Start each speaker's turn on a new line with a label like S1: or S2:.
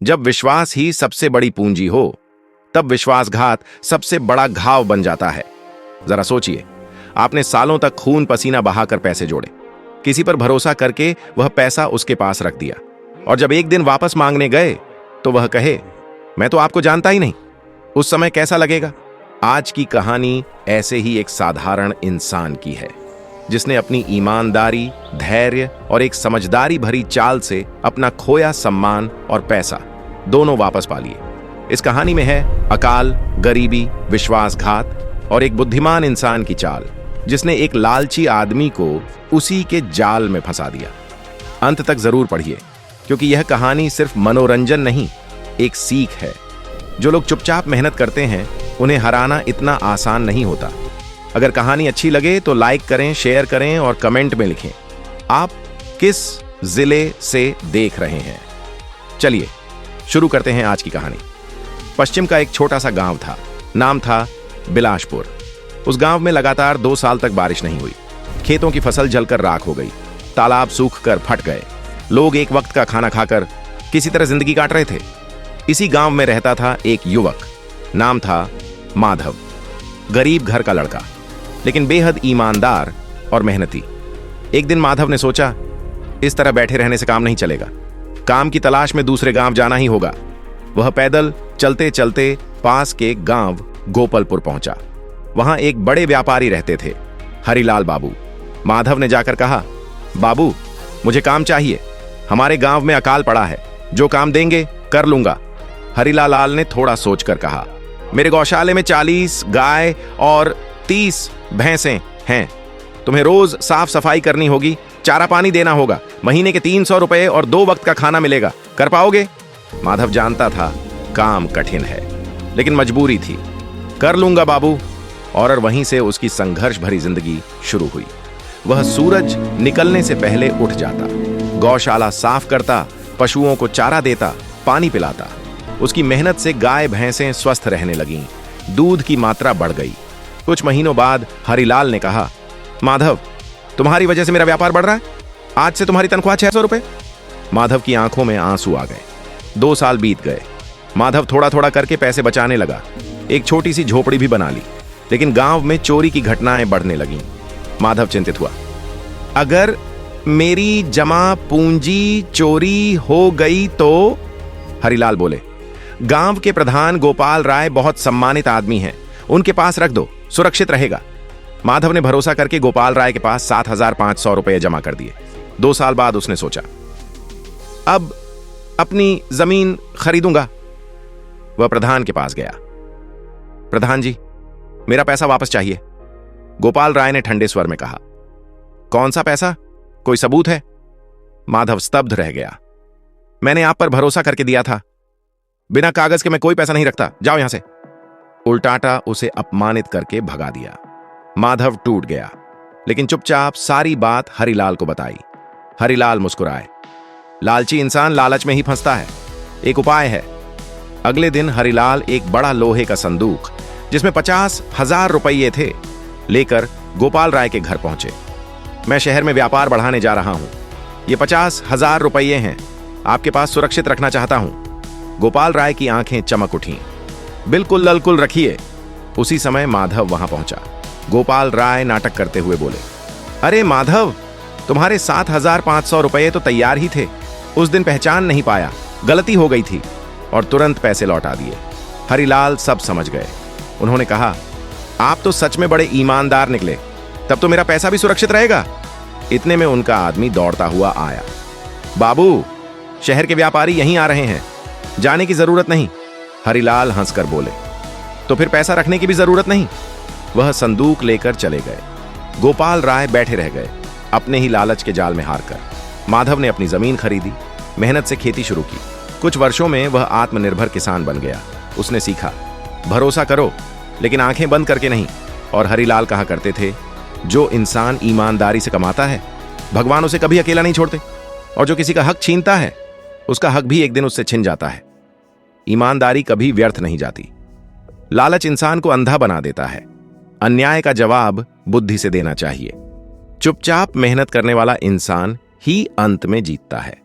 S1: जब विश्वास ही सबसे बड़ी पूंजी हो, तब विश्वासघात सबसे बड़ा घाव बन जाता है। जरा सोचिए, आपने सालों तक खून पसीना बहाकर पैसे जोड़े, किसी पर भरोसा करके वह पैसा उसके पास रख दिया, और जब एक दिन वापस मांगने गए तो वह कहे, मैं तो आपको जानता ही नहीं। उस समय कैसा लगेगा? आज की कहानी ऐसे ही एक साधारण इंसान की है, जिसने अपनी ईमानदारी, धैर्य और एक समझदारी भरी चाल से अपना खोया सम्मान और पैसा दोनों वापस पा लिए। इस कहानी में है अकाल, गरीबी, विश्वासघात और एक बुद्धिमान इंसान की चाल, जिसने एक लालची आदमी को उसी के जाल में फंसा दिया। अंत तक जरूर पढ़िए, क्योंकि यह कहानी सिर्फ मनोरंजन नहीं, एक सीख है। जो लोग चुपचाप मेहनत करते हैं, उन्हें हराना इतना आसान नहीं होता। अगर कहानी अच्छी लगे तो लाइक करें, शेयर करें और कमेंट में लिखें आप किस जिले से देख रहे हैं। चलिए शुरू करते हैं आज की कहानी। पश्चिम का एक छोटा सा गांव था, नाम था बिलासपुर। उस गांव में लगातार 2 साल तक बारिश नहीं हुई। खेतों की फसल जलकर राख हो गई, तालाब सूख कर फट गए। लोग एक वक्त का खाना खाकर किसी तरह जिंदगी काट रहे थे। इसी गांव में रहता था एक युवक, नाम था माधव। गरीब घर का लड़का, लेकिन बेहद ईमानदार और मेहनती। एक दिन माधव ने सोचा, इस तरह बैठे रहने से काम नहीं चलेगा, काम की तलाश में दूसरे गांव जाना ही होगा। वह पैदल चलते चलते पास के गांव गोपालपुर पहुंचा। वहां एक बड़े व्यापारी रहते थे, हरिलाल बाबू। माधव ने जाकर कहा, बाबू मुझे काम चाहिए, हमारे गांव में अकाल पड़ा है, जो काम देंगे कर लूंगा। हरिलाल ने थोड़ा सोचकर कहा, मेरे गौशाले में 40 गाय और 30 भैंसें हैं। तुम्हें रोज साफ सफाई करनी होगी, चारा पानी देना होगा, महीने के 300 रुपए और 2 वक्त का खाना मिलेगा। कर पाओगे? माधव जानता था काम कठिन है, लेकिन मजबूरी थी। कर लूंगा बाबू। और वहीं से उसकी संघर्ष भरी जिंदगी शुरू हुई। वह सूरज निकलने से पहले उठ जाता, गौशाला साफ करता, पशुओं को चारा देता, पानी पिलाता। उसकी मेहनत से गाय भैंसें स्वस्थ रहने लगीं, दूध की मात्रा बढ़ गई। कुछ महीनों बाद हरिलाल ने कहा, माधव तुम्हारी वजह से मेरा व्यापार बढ़ रहा है, आज से तुम्हारी तनख्वाह 600 रुपए। माधव की आंखों में आंसू आ गए। 2 साल बीत गए। माधव थोड़ा थोड़ा करके पैसे बचाने लगा। एक छोटी सी झोपड़ी भी बना ली, लेकिन गांव में चोरी की घटनाएं बढ़ने लगीं। माधव चिंतित हुआ, अगर मेरी जमा पूंजी चोरी हो गई तो? हरिलाल बोले, गांव के प्रधान गोपाल राय बहुत सम्मानित आदमी हैं, उनके पास रख दो, सुरक्षित रहेगा। माधव ने भरोसा करके गोपाल राय के पास 7,500 रुपए जमा कर दिए। 2 साल बाद उसने सोचा, अब अपनी जमीन खरीदूंगा। वह प्रधान के पास गया। प्रधान जी, मेरा पैसा वापस चाहिए। गोपाल राय ने ठंडे स्वर में कहा, कौन सा पैसा? कोई सबूत है? माधव स्तब्ध रह गया। मैंने आप पर भरोसा करके दिया था, बिना कागज के मैं कोई पैसा नहीं रखता, जाओ यहां से। उल्टाटा उसे अपमानित करके भगा दिया। माधव टूट गया, लेकिन चुपचाप सारी बात हरिलाल को बताई। हरिलाल मुस्कुराए। लालची इंसान लालच में ही फंसता है, एक उपाय है। अगले दिन हरिलाल एक बड़ा लोहे का संदूक, जिसमें 50,000 रुपये थे, लेकर गोपाल राय के घर पहुंचे। मैं शहर में व्यापार बढ़ाने जा रहा हूं, ये 50,000 रुपये हैं, आपके पास सुरक्षित रखना चाहता हूं। गोपाल राय की आंखें चमक उठीं। बिल्कुल ललकुल रखिए। उसी समय माधव वहां पहुंचा। गोपाल राय नाटक करते हुए बोले, अरे माधव, तुम्हारे 7,500 रुपये तो तैयार ही थे, उस दिन पहचान नहीं पाया, गलती हो गई थी, और तुरंत पैसे लौटा दिए। हरिलाल सब समझ गए। उन्होंने कहा, आप तो सच में बड़े ईमानदार निकले, तब तो मेरा पैसा भी सुरक्षित रहेगा। इतने में उनका आदमी दौड़ता हुआ आया। बाबू, शहर के व्यापारी यहीं आ रहे हैं, जाने की जरूरत नहीं। हरिलाल हंसकर बोले, तो फिर पैसा रखने की भी जरूरत नहीं। वह संदूक लेकर चले गए। गोपाल राय बैठे रह गए, अपने ही लालच के जाल में हारकर। माधव ने अपनी जमीन खरीदी, मेहनत से खेती शुरू की। कुछ वर्षों में वह आत्मनिर्भर किसान बन गया। उसने सीखा, भरोसा करो लेकिन आंखें बंद करके नहीं। और हरिलाल कहा करते थे, जो इंसान ईमानदारी से कमाता है, भगवान उसे कभी अकेला नहीं छोड़ते, और जो किसी का हक छीनता है, उसका हक भी एक दिन उससे छिन जाता है। ईमानदारी कभी व्यर्थ नहीं जाती। लालच इंसान को अंधा बना देता है। अन्याय का जवाब बुद्धि से देना चाहिए। चुपचाप मेहनत करने वाला इंसान ही अंत में जीतता है।